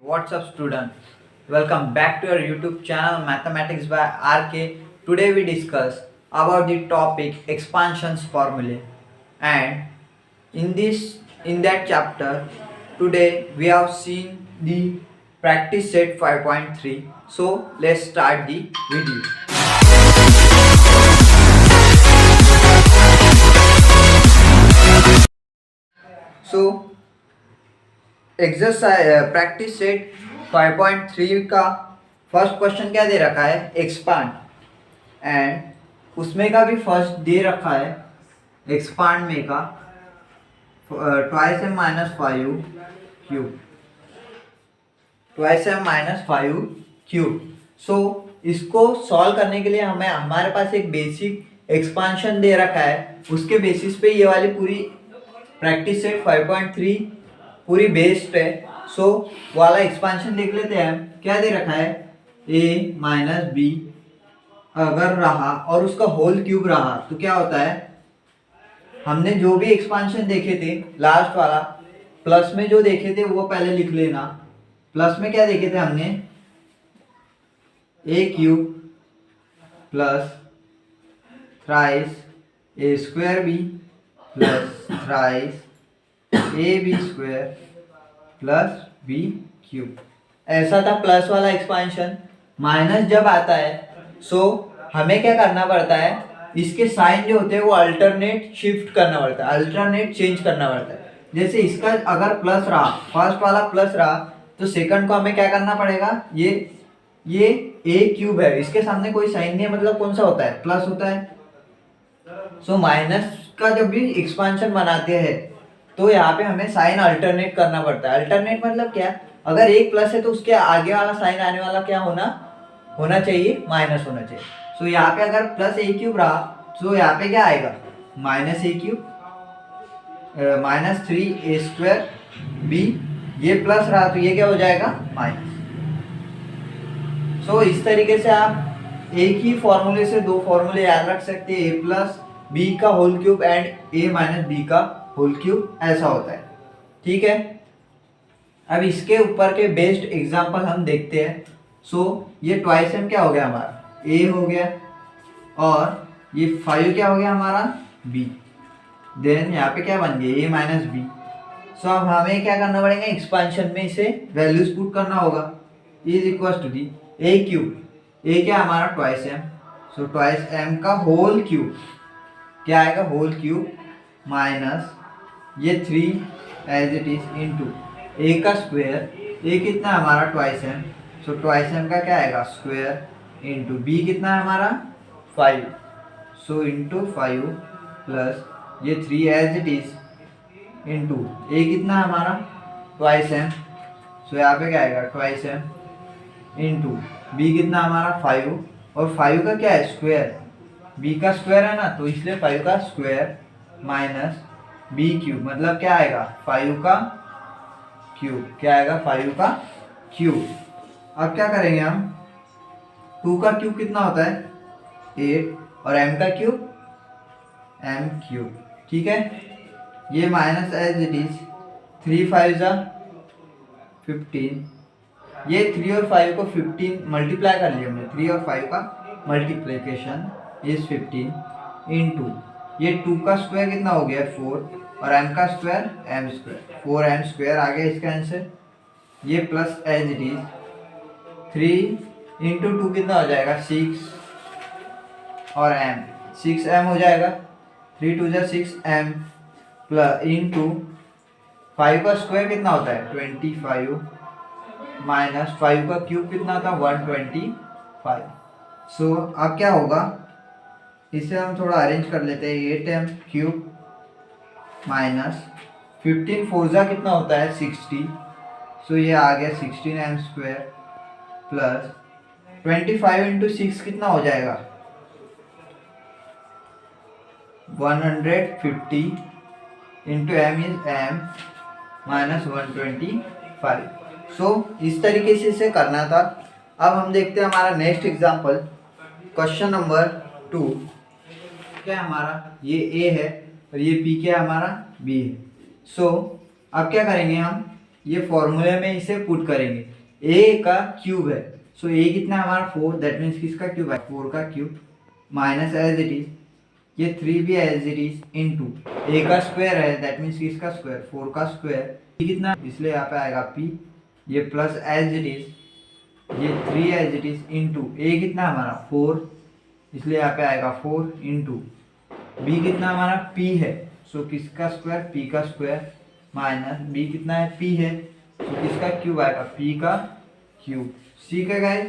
What's up, student? Welcome back to our YouTube channel Mathematics by RK. Today we discuss about the topic expansions formulae, and in that chapter today we have seen the practice set 5.3. So let's start the video. So exercise practice set 5.3 का first question क्या दे रखा है, expand, and उसमें का भी first they रखा है एक्सपांड में का twice m minus five cube, twice m minus five cube. So इसको सॉल्व करने के लिए हमें हमारे पास एक बेसिक एक्सपांशन दे रखा है, उसके बेसिस पे ये वाली पूरी प्रैक्टिस सेट 5.3 पूरी बेस्ड है। सो वाला एक्सपांशन देख लेते हैं। क्या दे रखा है, a माइनस बी अगर रहा और उसका होल क्यूब रहा तो क्या होता है, हमने जो भी एक्सपांशन देखे थे लास्ट वाला प्लस में जो देखे थे वो पहले लिख लेना। प्लस में क्या देखे थे हमने, a cube plus thrice a square B plus thrice A B square plus B cube, ऐसा था प्लस वाला एक्सपांशन। माइनस जब आता है सो हमें क्या करना पड़ता है, इसके साइन जो होते हैं वो अल्टरनेट शिफ्ट करना पड़ता है, अल्टरनेट चेंज करना पड़ता है। जैसे इसका अगर प्लस रहा, फर्स्ट वाला प्लस रहा तो सेकंड को हमें क्या करना पड़ेगा, ये ए क्यूब है, इसके सामने कोई साइन नहीं है, मतलब कौन सा होता है, प्लस होता है। सो माइनस का जब भी एक्सपांशन बनाते हैं तो यहाँ पे हमें साइन अल्टरनेट करना पड़ता है। अल्टरनेट मतलब क्या, अगर एक प्लस है तो उसके आगे वाला साइन आने वाला क्या होना चाहिए, माइनस होना चाहिए। सो यहाँ पे अगर प्लस ए क्यूब रहा तो यहाँ पे क्या आएगा, माइनस ए क्यूब माइनस थ्री ए स्क्वायर बी, ये प्लस रहा तो ये क्या हो जाएगा, माइनस। सो इस तरीके से आप एक ही फॉर्मूले से दो फॉर्मूले याद रख सकते हैं, ए प्लस बी का whole cube and A minus B का होल क्यूब, ऐसा होता है। ठीक है, अब इसके ऊपर के बेस्ड एग्जांपल हम देखते हैं। सो ये ट्वाइस एम क्या हो गया हमारा, ए हो गया, और ये 5 क्या हो गया हमारा, बी। देन यहाँ पे क्या बन गया, ए माइनस बी। सो अब हमें क्या करना पड़ेगा, एक्सपांशन में इसे वैल्यूज पुट करना होगा। Is equal to the A cube, a क्या हमारा twice m, so twice m का होल क्यूब क्या आएगा, होल क्यूब माइनस ये 3 as it is into a का स्क्वायर, ए कितना है हमारा twice m, so twice m का क्या आएगा स्क्वायर इंटू बी कितना है हमारा 5, सो इंटू 5 प्लस ये 3 एज इट इज इंटू ए कितना है हमारा ट्वाइस एम, सो यहाँ पे क्या आएगा ट्वाइस एम इंटू बी कितना हमारा 5, और 5 का क्या है स्क्वायर, बी का स्क्वायर है ना तो इसलिए 5 का स्क्वायर माइनस बी क्यूब, मतलब क्या आएगा 5 का क्यूब, क्या आएगा 5 का क्यूब। अब क्या करेंगे हम, 2 का क्यूब कितना होता है 8, और m का क्यूब m क्यूब। ठीक है, ये माइनस एज इट इज 3 5 जा 15, ये 3 और 5 को 15 मल्टीप्लाई कर लिया हमने, 3 और 5 का मल्टीप्लीकेशन इज 15 इंटू ये 2 का स्क्वायर कितना हो गया 4, और m का square m square, 4m square आ गया इसका आंसर। ये plus as it is 3 into 2 कितना हो जाएगा 6, और m 6m हो जाएगा, 3 2 जा 6m प्लस इंटू 5 का स्क्वायर कितना होता है 25 माइनस 5 का क्यूब कितना था 125। सो अब क्या होगा, इसे हम थोड़ा अरेंज कर लेते हैं, 8m क्यूब माइनस 15 फोर्जा कितना होता है 60, सो ये आ गया 16m स्क्वायर प्लस 25 इंटू 6 कितना हो जाएगा 150 into m is m minus 125। सो इस तरीके से इसे करना था। अब हम देखते हैं हमारा नेक्स्ट एग्जांपल, क्वेश्चन नंबर 2। क्या हमारा ये a है और ये b क्या हमारा b है। सो अब क्या करेंगे हम, ये फॉर्मूले में इसे पुट करेंगे। ए का क्यूब है, सो ए कितना हमारा 4, दैट मीन्स किसका क्यूब है 4 का cube, minus as it is ये 3 भी as it is into A का स्क्वायर है, दैट मीन्स किसका स्क्वायर 4 का स्क्वायर, पी कितना इसलिए यहाँ पे आएगा पी, ये प्लस एज इट इज ये 3 एज इट इज इनटू ए कितना हमारा 4, इसलिए यहाँ पे आएगा 4 इनटू बी कितना हमारा पी है, सो किसका स्क्वायर पी का स्क्वायर, माइनस बी कितना है पी है, तो किसका क्यूब आएगा पी का क्यूब। ठीक है गाइस,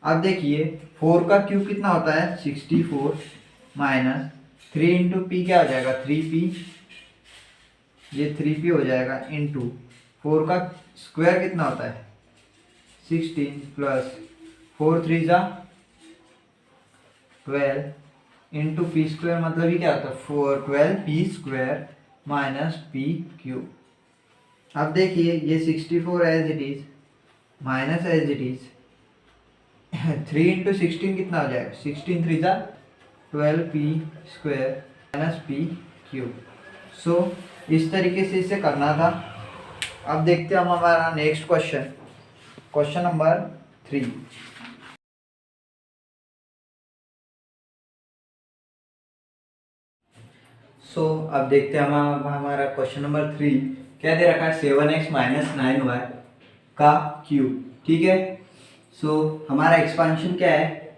अब देखिए 4 का क्यूब कितना होता है 64, माइनस 3 इंटू पी क्या हो जाएगा 3p, ये 3p हो जाएगा इंटू 4 का स्क्वायर कितना होता है 16 प्लस 4 3 जा 12 इंटू पी स्क्वायर, मतलब ये क्या होता है 12 p square minus p cube. अब देखिए ये 64 as it is minus as it is 3 into 16 कितना हो जाएगा 16 3 जा 12 p square minus p cube. So इस तरीके से इसे करना था। अब देखते हैं हम हमारा नेक्स्ट क्वेश्चन, क्वेश्चन नंबर 3। सो अब देखते हैं हम हमारा क्वेश्चन नंबर 3 क्या दे रखा है 7x माइनस 9y का क्यूब। ठीक है, सो हमारा एक्सपांशन क्या है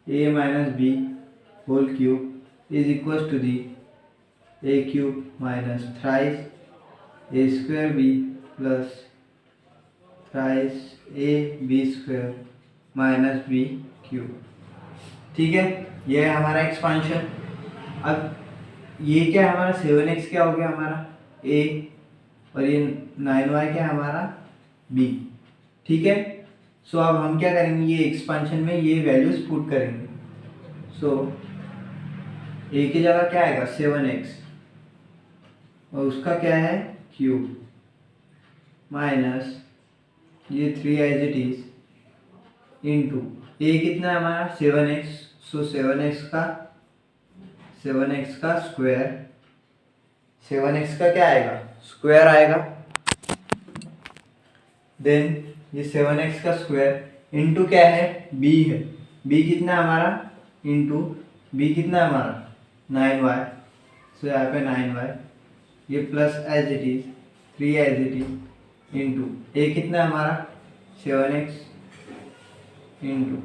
a minus B whole cube is equal to the A cube minus thrice A square B plus thrice A B square minus B cube. ठीक है, ये है हमारा एक्सपांशन। अब ये क्या है हमारा 7x क्या हो गया हमारा a और ये 9y क्या है हमारा b। ठीक है, सो अब हम क्या करेंगे ये एक्सपांशन में ये वैल्यूज पुट करेंगे। सो a की जगह क्या आएगा 7x और उसका क्या है क्यूब माइनस ये 3 as it is into a कितना है हमारा 7x, सो 7x का स्क्वायर, 7x का क्या आएगा स्क्वायर आएगा, देन ये 7x का स्क्वायर इंटू क्या है b है, b कितना है हमारा इंटू b कितना है हमारा 9y, सो यहाँ पे 9y ये plus as it is 3 as it is into a कितना है हमारा 7x इंटू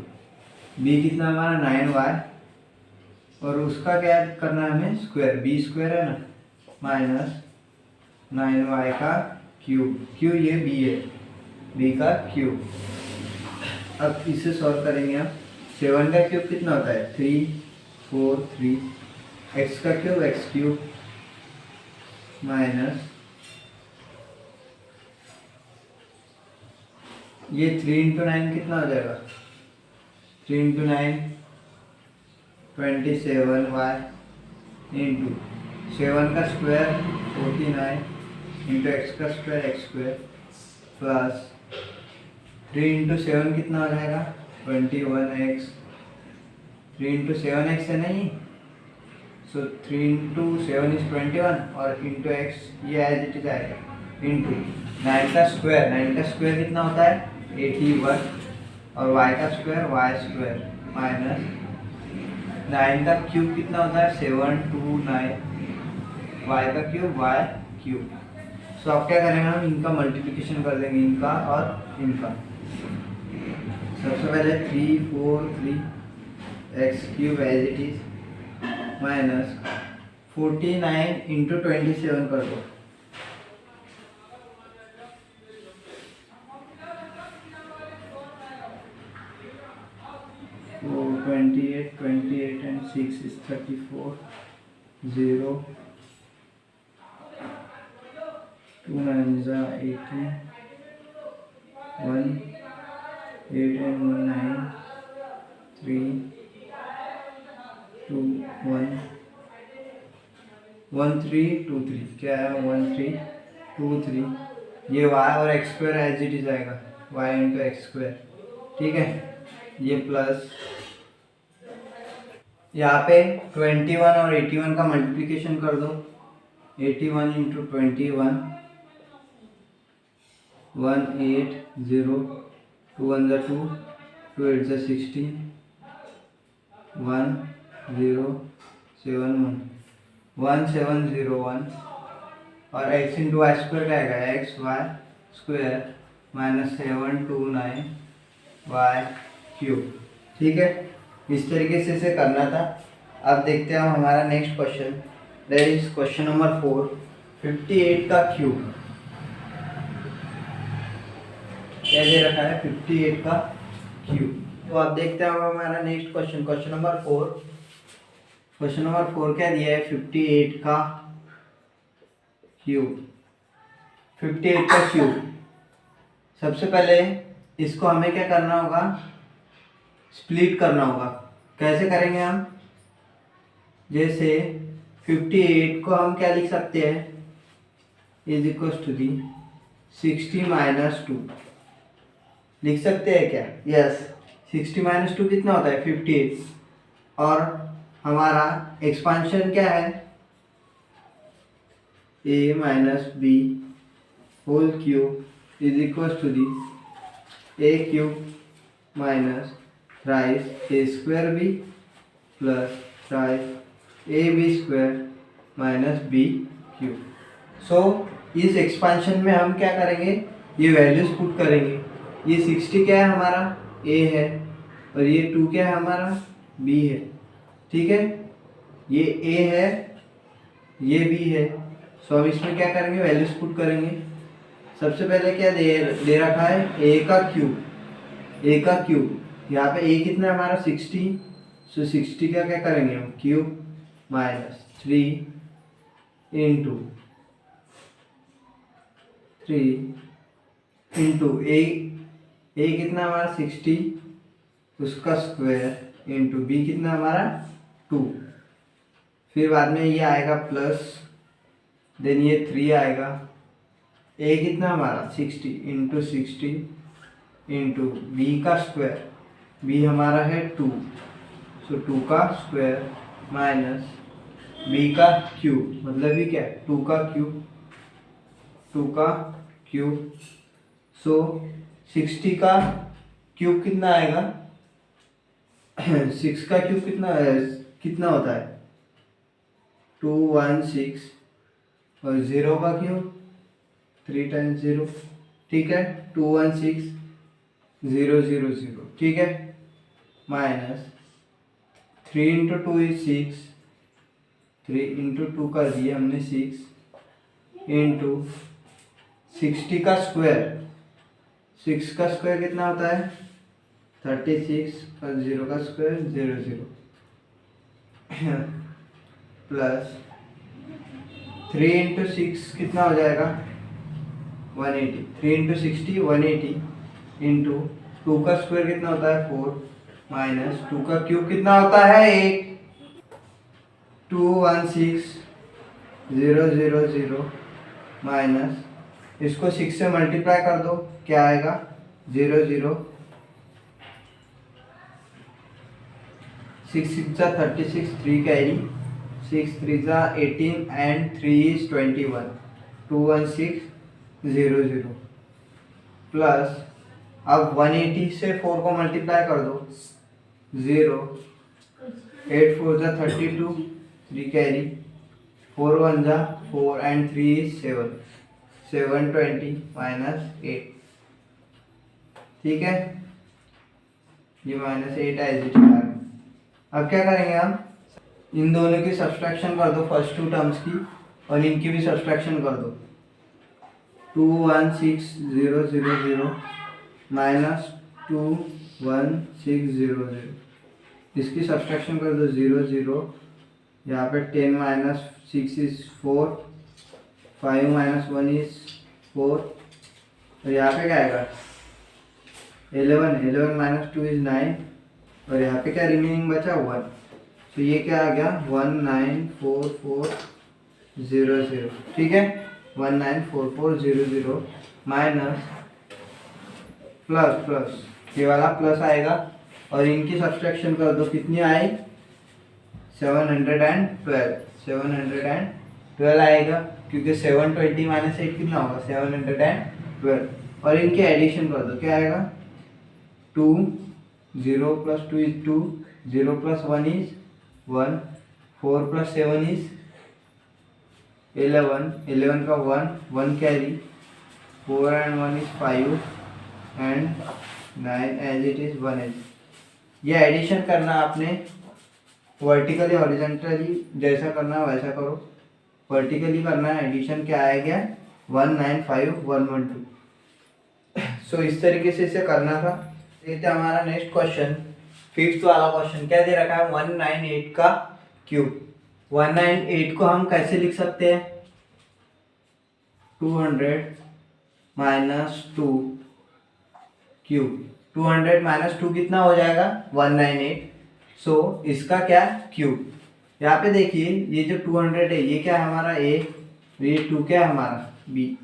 b कितना हमारा 9y और उसका क्या करना है हमें स्क्वायर, बी स्क्वायर है ना माइनस 9y का क्यूब, क्यू ये b है b का क्यूब। अब इसे सॉल्व करेंगे हम, 7 का क्यूब कितना होता है 3 4 3, x का क्यूब x क्यूब माइनस ये 3 इंटू 9 कितना हो जाएगा 3 इंटू 9 27y इंटू 7 का स्क्वायर 49 इंटू एक्स का square x square plus 3 into 7 कितना हो जाएगा 21x, 3 इंटू 7x है नहीं, सो 3 इंटू 7 इज 21 और इंटू एक्स ये एज इट इज आएगा इंटू 9 का स्क्वायर कितना होता है 81 और y का स्क्वायर y स्क्वायर माइनस 9 का क्यूब कितना होता है 729, y का क्यूब y क्यूब। सो अब क्या करेंगे हम इनका मल्टीप्लिकेशन कर देंगे, इनका और इनका। सबसे पहले 3 4 3 X cube as it is minus 49 into 27 कर दो, so 28 and 6 is 34 0 2 9 is 18 1 8 and 1 9 3 2 1 1 3 2 3 क्या है 1 3 2 3, ये y और x square as it is आएगा y इंटू एक्स स्क्वायर। ठीक है, ये प्लस यहाँ पे 21 और 81 का मल्टीप्लिकेशन कर दो, 81 इंटू 21 180, 2 1 जा 2, 2 8 जा 16, 1071, 1701 और x इंटू वाई स्क्वायर क्या आएगा, X Y square -729 Y cube. ठीक है, इस तरीके से इसे करना था। अब देखते हैं हम हमारा next question, that is question number 4, 58 का क्यूब। क्या दे रखा है, 58 का क्यूब। तो आप देखते हैं हमारा next question, question number 4। Question number 4 क्या दिया है, 58 का क्यूब। 58 का क्यूब, सबसे पहले इसको हमें क्या करना होगा, स्प्लिट करना होगा। कैसे करेंगे हम, जैसे 58 को हम क्या लिख सकते हैं, इज इक्वल टू दी 60 - 2 लिख सकते हैं क्या, यस। 60 - 2 कितना होता है, 58। और हमारा एक्सपांशन क्या है, a - b whole cube is equal to the a cube minus thrice a square b plus thrice a b square minus b cube. So इस एक्सपांशन में हम क्या करेंगे, ये वैल्यूज पुट करेंगे। ये 60 क्या है हमारा, a है, और ये 2 क्या है हमारा, b है। ठीक है, ये a है, ये b है। सो अब इसमें क्या करेंगे, वैल्यूज पुट करेंगे। सबसे पहले क्या दे रखा है, a का क्यूब। a का क्यूब, यहाँ पे a कितना है हमारा, 60। सो 60 का क्या करेंगे हम, क्यूब माइनस 3 इंटू ए कितना हमारा 60, उसका स्क्वायर इंटू बी कितना हमारा 2। फिर बाद में ये आएगा प्लस, देन ये 3 आएगा। ए कितना हमारा 60 इंटू 60 इंटू बी का स्क्वायर, बी हमारा है 2, सो 2 का स्क्वायर माइनस बी का क्यूब, मतलब ये क्या है 2 का क्यूब, 2 का क्यूब। सो 60 का क्यूब कितना आएगा, 6 का क्यूब कितना होता है, 216, और 0 का क्यूब 3 टाइम्स 0। ठीक है, 216 0 0 0। ठीक है, माइनस 3 इंटू 2 इज 6, 3 इंटू 2 कर दिए हमने 6 इंटू 60 का स्क्वायर, 6 का स्क्वायर कितना होता है 36, और 0 का स्क्वायर 0 0 प्लस 3 इंटू 6 कितना हो जाएगा 180, 3 इंटू 60 180 इंटू 2 का स्क्वायर कितना होता है 4 माइनस 2 का क्यूब कितना होता है 8, 216 0 0 0 माइनस, इसको 6 से मल्टीप्लाई कर दो, क्या आएगा 0 0, 6 6 जा 36, 3 कैरी, 6 3 जा 18 एंड 3 is 21, 216 0 0 प्लस, अब 180 से 4 को मल्टीप्लाई कर दो, 0, 8 4 जा 32, 3 कैरी, 4 1 जा 4 एंड 3 is 7, 720 माइनस 8। ठीक है, ये माइनस 8 है। अब क्या करेंगे हम, इन दोनों की सब्सट्रैक्शन कर दो, फर्स्ट 2 टर्म्स की, और इनकी भी सब्सट्रैक्शन कर दो। 216 0 0 0 माइनस 216 0 0, इसकी सब्सट्रैक्शन कर दो 0 0, यहाँ पे 10 माइनस 6 इज 4, 5 माइनस 1 इज 4, और यहाँ पे क्या आएगा 11, 11 माइनस 2 इज 9, और यहाँ पे क्या रिमेनिंग बचा 1। तो ये क्या आ गया 194400। ठीक है, 194400 माइनस प्लस प्लस, ये वाला प्लस आएगा, और इनकी सब्सट्रैक्शन कर दो, कितनी आई 712 आएगा, क्योंकि 720 माइनस 8 कितना होगा 712। और इनके एडिशन कर दो, क्या आएगा 2, 0 + 2 is 2, 0 + 1 is 1, 4 + 7 is 11, 11 का 1, 1 carry, 4 and 1 is 5 and 9 as it is 1 is। ये एडिशन करना आपने वर्टिकली हॉरिजॉन्टली जैसा करना है वैसा करो। वर्टिकली करना है, एडिशन क्या आएगा 195,112। सो इस तरीके से इसे करना था। देखते हैं हमारा नेक्स्ट क्वेश्चन, फिफ्थ वाला क्वेश्चन क्या दे रखा है 198 का क्यूब। 198 को हम कैसे लिख सकते हैं 200 - 2 क्यूब। 200 - 2 कितना हो जाएगा 198। सो इसका क्या क्यूब। यहाँ पे देखिए ये जो 200 है ये क्या है हमारा ए, ये 2 क्या है हमारा बी,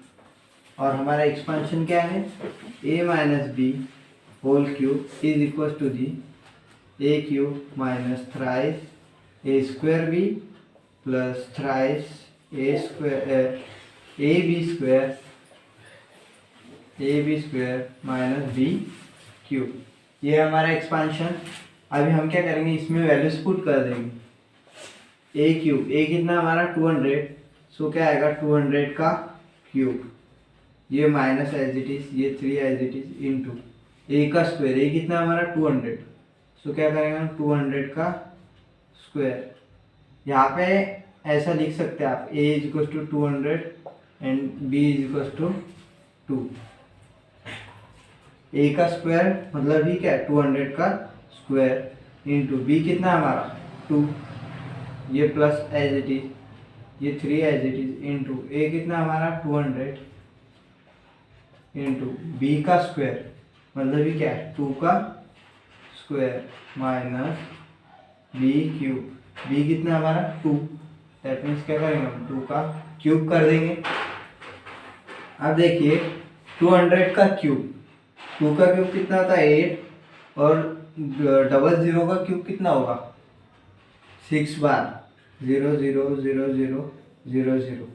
और हमारा एक्सपेंशन क्या है a - b whole cube is equal to the a cube minus thrice a square b plus thrice a b square minus b cube. ये हमारा एक्सपेंशन। अभी हम क्या करेंगे इसमें वैल्यूज पुट कर देंगे। a क्यूब, a कितना हमारा 200, सो क्या आएगा 200 का क्यूब, ये माइनस एज इट इज, ये 3 as it is into a का स्क्वायर, ए कितना हमारा 200, सो क्या करेंगे हम 200 का स्क्वायर। यहाँ पे ऐसा लिख सकते हैं आप a is equal to 200 and b is equal to 2। A का स्क्वायर मतलब ही क्या है 200 का स्क्वायर इंटू बी कितना हमारा 2, ये प्लस एज इट इज, ये 3 एज इट इज इंटू ए कितना हमारा 200 इंटू बी का स्क्वायर मतलब ही क्या है 2 का square minus B cube. B कितना हमारा 2, दैट मीन्स क्या करेंगे हम 2 का क्यूब कर देंगे। अब देखिए 200 का क्यूब, 2 का क्यूब कितना होता है 8, और 00 का क्यूब कितना होगा 6 बार 0 0 0 0 0 0।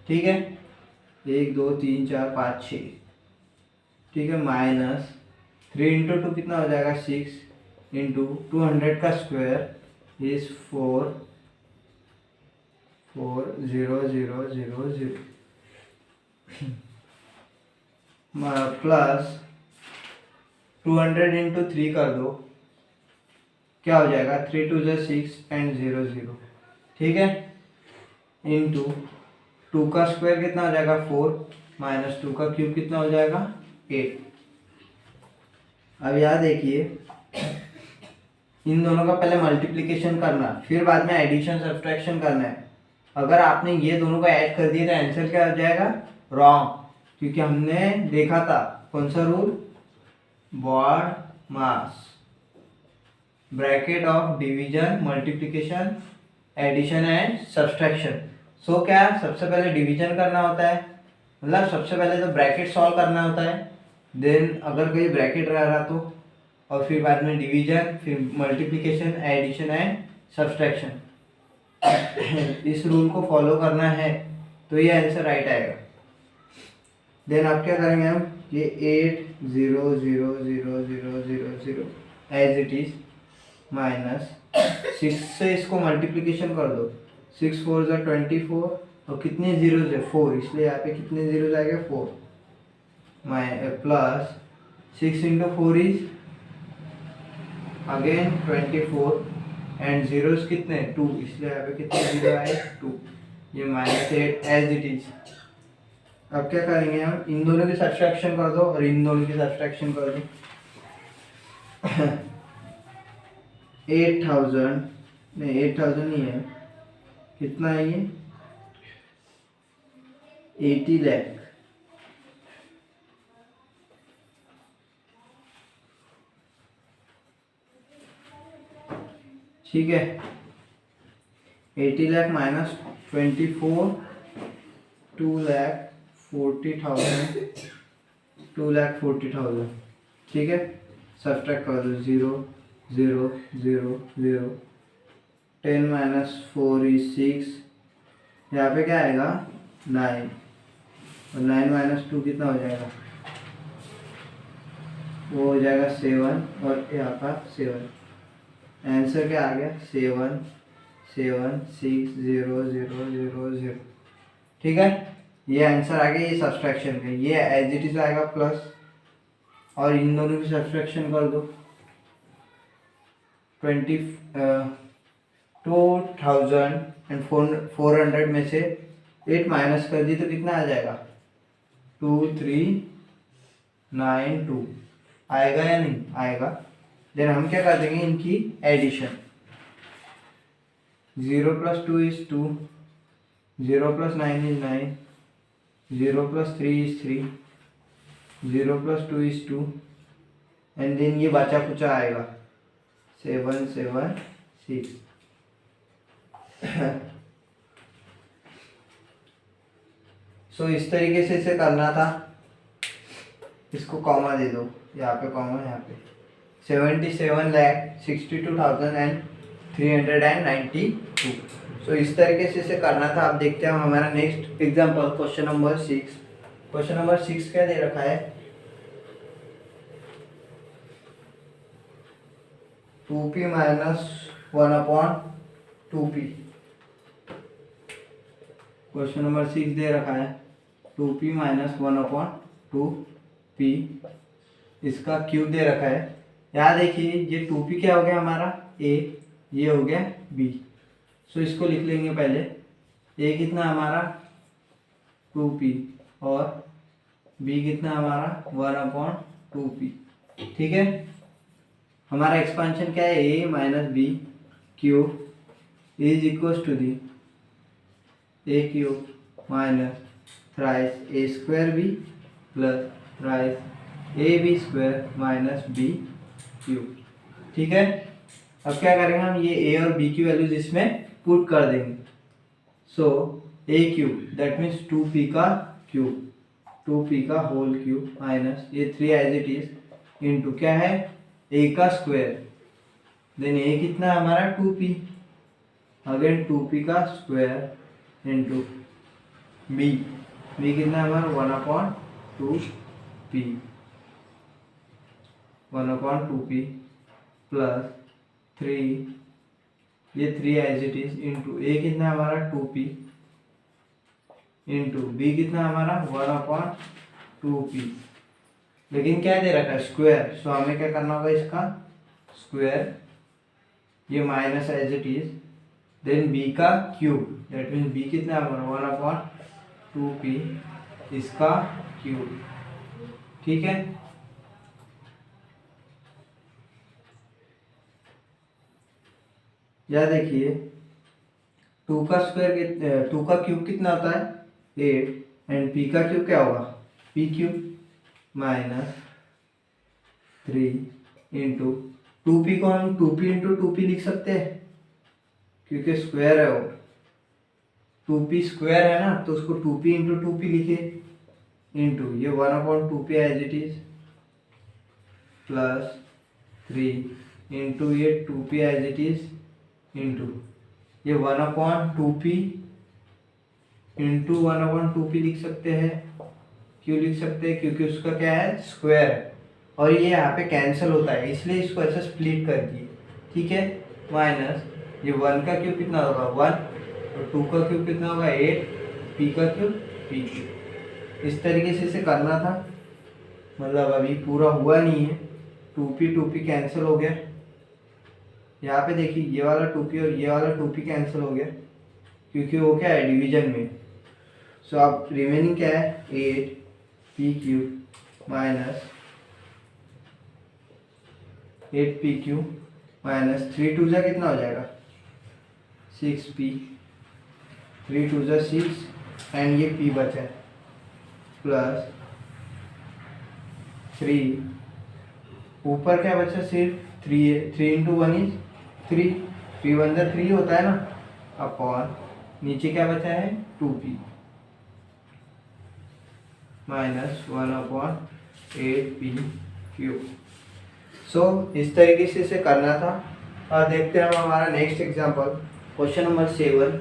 ठीक है 1 2 3 4 5 6, ठीक है माइनस 3 इंटू 2 कितना हो जाएगा 6 इंटू 200 का स्क्वायर इज 4 4 0 0 0 0 प्लस 200 इंटू 3 कर दो, क्या हो जाएगा 3 2 6 एंड 0 0। ठीक है इंटू 2 का स्क्वायर कितना हो जाएगा 4 माइनस 2 का क्यूब कितना हो जाएगा 8। अब यहाँ देखिए इन दोनों का पहले मल्टीप्लिकेशन करना फिर बाद में एडिशन सब्ट्रैक्शन करना है। अगर आपने ये दोनों का ऐड कर दिया तो आंसर क्या हो जाएगा रॉन्ग, क्योंकि हमने देखा था कौन सा rule BODMAS bracket of division multiplication addition and subtraction. So क्या सबसे पहले डिवीजन करना होता है, मतलब सबसे पहले तो ब्रैकेट सॉल्व करना होता है, देन अगर कोई ब्रैकेट रह रहा तो, और फिर बाद में डिवीजन, फिर मल्टीप्लिकेशन एडिशन एंड सब्ट्रैक्शन। इस रूल को फॉलो करना है तो ये आंसर राइट आएगा। देन आप क्या करेंगे हम ये 8 0 0 0 0 0 0 एज इट इज माइनस 6 से इसको मल्टीप्लिकेशन कर दो, 6 4 ज़ा 24 और कितने जीरोज है 4, इसलिए यहाँ पे कितने जीरोज आएगा 4 plus 6 into 4 is again 24 and zeros कितने 2, इसलिए यहाँ पे कितने जीरो आए 2, ये -8 एज इट इज। अब क्या करेंगे हम इन दोनों की सब्ट्रैक्शन कर दो और इन दोनों की सब्ट्रैक्शन कर दो। 8000 नहीं 8000 नहीं है, कितना है ये 80 लाख। ठीक है 80 लाख माइनस 24 2,40,000 2,40,000। ठीक है सब्ट्रैक्ट कर दो 0 0 0 0 10 माइनस 4 इज 6, यहाँ पे क्या आएगा 9 और 9 माइनस 2 कितना हो जाएगा वो हो जाएगा 7 और यहाँ का 7। आंसर क्या आ गया 7 7 6 0 0 0 0। ठीक है, ये आंसर आ गया। ये सब्सट्रैक्शन का, ये एज इट इज आएगा प्लस, और इन दोनों की सब्सट्रैक्शन कर दो। 22,400 में से 8 माइनस कर दी तो कितना आ जाएगा 2392। आएगा या नहीं आएगा? देन हम क्या कर देंगे, इनकी एडिशन। 0 + 2 = 2, 0 + 9 = 9, 0 + 3 = 3, 0 + 2 = 2, एंड देन ये बचा कुचा आएगा 7 7 6। सो इस तरीके से इसे करना था। इसको कॉमा दे दो, यहाँ पे कॉमा, यहाँ पे 77,62,392। सो इस तरीके से इसे करना था। अब देखते हैं हमारा next example, question number 6। Question number 6 क्या दे रखा है, 2p - 1/2p। क्वेश्चन नंबर 6 दे रखा है 2p - 1/2p। इसका क्यूब दे रखा है। यहाँ देखिए ये 2p क्या हो गया हमारा a, ये हो गया b। सो इसको लिख लेंगे पहले। a कितना हमारा 2p और b कितना हमारा 1/2p। ठीक है, हमारा एक्सपांशन क्या है, a - b cube is equal to the a cube minus thrice a² b plus thrice ab² minus b cube. ठीक है, अब क्या करेंगे हम, ये a और b की वैल्यूज इसमें पुट कर देंगे। सो a cube that means 2p का क्यूब, 2p का होल क्यूब माइनस ये 3 एज इट इज इंटू क्या है a का स्क्वायर। देन a कितना हमारा 2p, अगेन 2p का स्क्वायर इंटू b कितना हमारा 1/2p, 1/2p प्लस 3, ये 3 as it is into a कितना हमारा 2p इंटू b कितना हमारा 1/2p। लेकिन क्या दे रखा है स्क्वायर, सो हमें क्या करना होगा इसका स्क्वायर, ये minus as it is, then b का क्यूब दैट मीन्स b कितना हमारा 1/2p इसका क्यूब। ठीक है, या देखिए 2 का स्क्वायर 2 का क्यूब कितना होता है 8, एंड p का क्यूब क्या होगा p cube minus 3 into 2p को हम 2p इंटू 2p लिख सकते हैं क्योंकि स्क्वायर है वो, 2p स्क्वायर है ना, तो उसको 2p इंटू 2p लिखे इंटू ये 1/2p as it is plus 3 into ये 2p as it is into ये 1/2p इंटू 1/2p लिख सकते हैं। क्यों लिख सकते हैं, क्योंकि उसका क्या है स्क्वायर है, और ये यहाँ पे कैंसिल होता है इसलिए इसको ऐसा स्प्लिट कर दिए। ठीक है, माइनस ये 1 का क्यूब कितना होगा 1, और 2 का क्यूब कितना होगा 8, p का क्यूब p क्यूब। इस तरीके से इसे करना था, मतलब अभी पूरा हुआ नहीं है। 2p कैंसिल हो गया, यहाँ पे देखिए ये वाला 2p और ये वाला 2p कैंसिल हो गया क्योंकि वो क्या है डिवीजन में। सो अब रिमेनिंग क्या है 8p cube minus 8p cube minus 3 2 जा कितना हो जाएगा 6p, 3 2 जा 6, एंड ये p बचा है प्लस 3, ऊपर क्या बचा सिर्फ 3 है, 3 इंटू 1 इज 3, 3 1 जा 3 होता है ना, अपॉन नीचे क्या बचा है 2p minus 1/8p cube. So इस तरीके से इसे करना था। और देखते हैं हम हमारा next example, question number 7।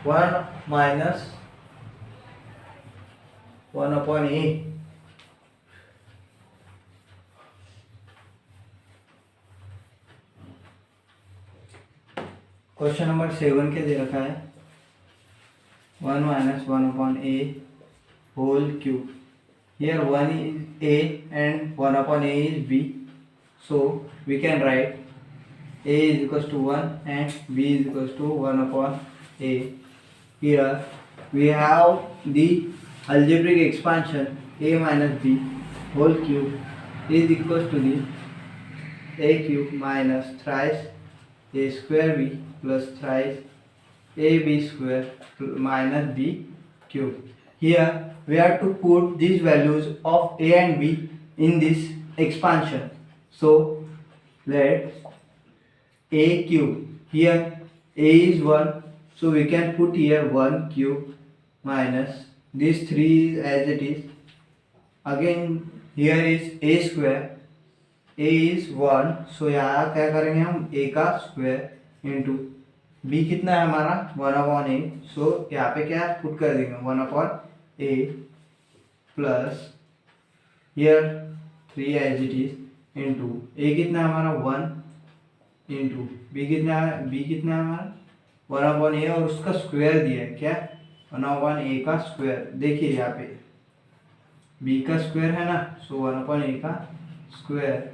1 minus 1/a question number 7 क्या दे रखा है, 1 minus 1 upon A whole cube. Here 1 is a and 1 upon a is b. So we can write a is equals to 1 and b is equals to 1 upon a. Here we have the algebraic expansion a minus b whole cube is equals to the a cube minus thrice a square b plus thrice ab square minus b cube. Here we have to put these values of a and b in this expansion. So let a cube, here a is 1, so we can put here 1 cube minus this 3 is as it is. Again here is a square, a is 1, so यहाँ क्या करेंगे हम a का square into b कितना है हमारा 1 upon a, सो यहाँ पे क्या पुट कर देंगे 1 upon a plus here 3 as it is into a कितना है हमारा 1 इंटू b कितना है हमारा 1 अपॉन a और उसका स्क्वायर दिया है क्या 1 अपॉन a का स्क्वायर. देखिए यहाँ पे b का स्क्वायर है ना, सो 1 अपॉन a का square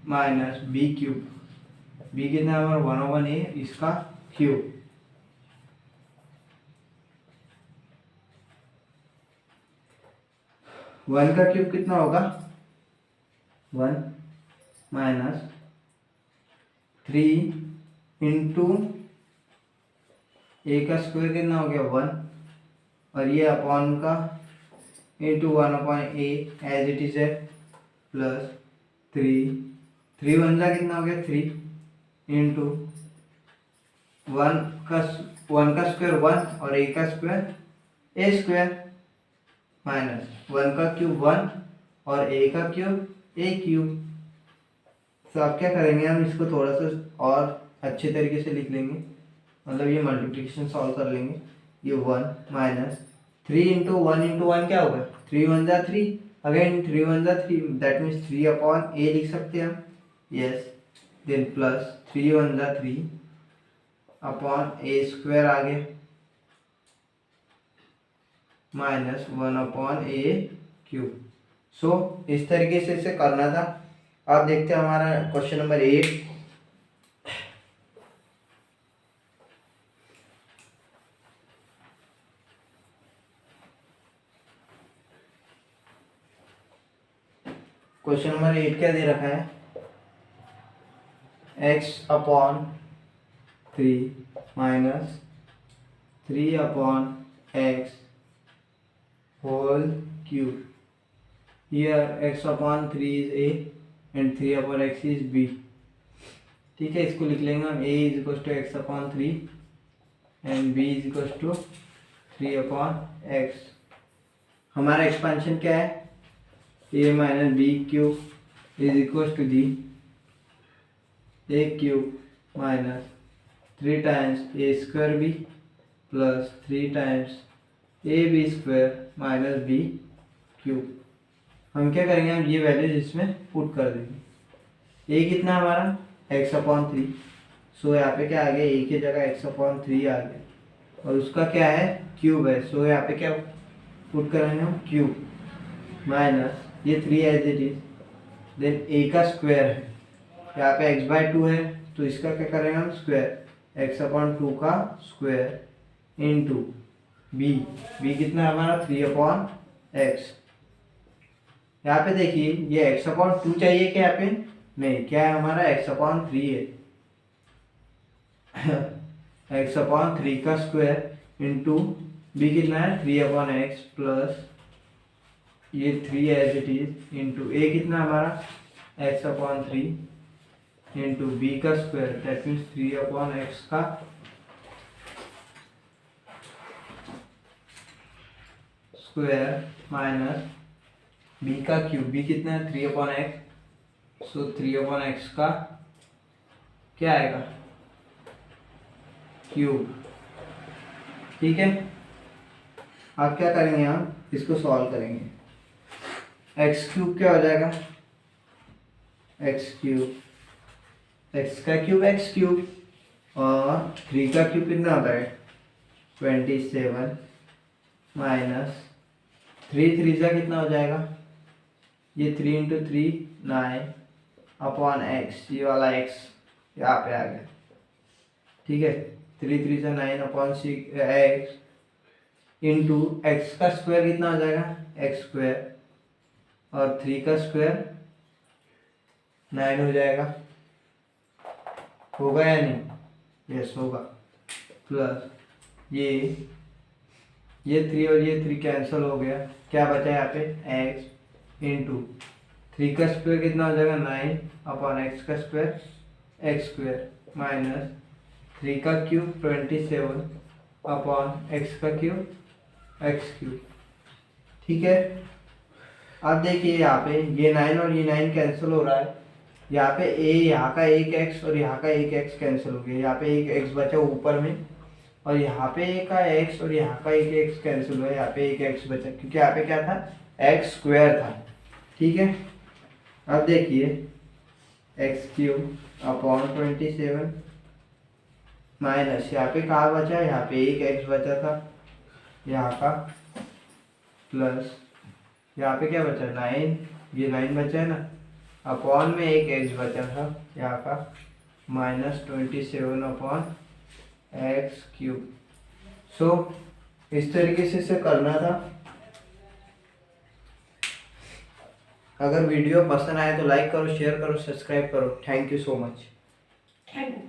minus b cube, b कितना है हमारा 1 अपॉन a इसका क्यूब. वन का क्यूब कितना होगा 1 माइनस 3 इंटू ए का स्क्वायर कितना हो गया 1 और ये अपॉन का into 1 upon A as it is है प्लस 3 वन जा कितना हो गया 3 इंटू 1 का स्क्वायर 1 और ए का स्क्वायर ए स्क्वायर माइनस 1 का क्यूब 1 और a का क्यूब a क्यूब. तो अब क्या करेंगे हम इसको थोड़ा सा और अच्छे तरीके से लिख लेंगे, मतलब ये मल्टीप्लिकेशन सॉल्व कर लेंगे. ये 1 माइनस 3 इंटू 1 क्या होगा 3 वन जा 3, अगेन 3 वन जा 3, दैट मीन्स 3 अपॉन a लिख सकते हैं हम. यस, देन प्लस 3 वन जा 3 अपॉन a स्क्वायर आगे माइनस 1 अपॉन ए क्यूब. सो इस तरीके से इसे करना था. आप देखते हैं हमारा क्वेश्चन नंबर 8. क्वेश्चन नंबर 8 क्या दे रखा है, x upon 3 minus 3 upon x whole cube. Here x upon 3 is a and 3 upon x is b. ठीक है, इसको लिख लेंगे हम a is equals to x upon 3 and b is equals to 3 upon x. हमारा एक्सपेंशन क्या है a minus b cube is equals to the a cube minus 3 times a square b plus 3 times A B square minus B cube. हम क्या करेंगे हम ये values इसमें put कर देंगे. ए कितना हमारा एक्स अपॉन 3, सो यहाँ पे क्या आ गया ए की जगह एक्स अपॉन 3 आ गया और उसका क्या है क्यूब है, सो यहाँ पे क्या पुट करेंगे हम क्यूब माइनस ये 3 एज इट इज, देन ए का स्क्वायर है यहाँ पे x/2 है तो इसका क्या करेंगे हम स्क्वायर एक्स अपॉन 2 का स्क्वायर इंटू बी कितना है हमारा 3 अपॉन एक्स. यहाँ पे देखिए ये x अपॉन 2 चाहिए क्या यहाँ पे नहीं, क्या है हमारा x अपॉन 3 है. x अपॉन 3 का स्क्वायर इंटू बी कितना है 3 अपॉन एक्स प्लस ये 3 एज इट इज इंटू ए कितना हमारा x अपॉन 3 इंटू बी का square that means 3 upon x का स्क्वायर माइनस बी का क्यूब, बी कितना है 3 अपॉन एक्स, सो 3 अपॉन एक्स का क्या आएगा क्यूब. ठीक है, अब क्या करेंगे हम इसको सॉल्व करेंगे. एक्स क्यूब क्या हो जाएगा एक्स क्यूब, एक्स का क्यूब एक्स क्यूब और 3 का क्यूब कितना होता है 27 माइनस 3 जा कितना हो जाएगा, ये 3 इंटू 3 9 अपॉन एक्स, ये वाला एक्स यहाँ पे आ गया, ठीक है। 3 जा 9 अपॉन एक्स इंटू एक्स का स्क्वायर कितना हो जाएगा एक्स स्क्वायर, और 3 का स्क्वायर 9 हो जाएगा, होगा या नहीं, यस होगा। प्लस ये 3 और ये 3 कैंसिल हो गया, क्या बचा यहाँ पे एक्स इंटू 3 का स्क्वायर कितना हो जाएगा 9 अपॉन एक्स का स्क्वायर एक्स स्क्वायर माइनस 3 का क्यूब 27 अपॉन एक्स का क्यूब एक्स क्यूब, ठीक है। अब देखिए यहाँ पे ये 9 और ये 9 कैंसिल हो रहा है, यहाँ पे यहाँ का एक एक्स और यहाँ का एक एक्स कैंसिल हो गया, यहाँ पे एक एक्स बचा ऊपर में, और यहाँ पे एक का एक्स और यहाँ का एक एक्स कैंसिल हुआ, यहाँ पे एक एक्स बचा क्योंकि यहाँ पे क्या था एक्स स्क्वायर था, ठीक है। अब देखिए एक्स क्यूब अपॉन 27 माइनस यहाँ पे कहाँ बचा, यहाँ पे एक एक्स बचा था यहाँ का, प्लस यहाँ पे क्या बचा 9, ये 9 बचा है ना, अपॉन में एक एक्स बचा था यहाँ का minus 27 upon x cube. So इस तरीके से इसे करना था। अगर वीडियो पसंद आए तो लाइक करो, शेयर करो, सब्सक्राइब करो। Thank you so much. Thank you.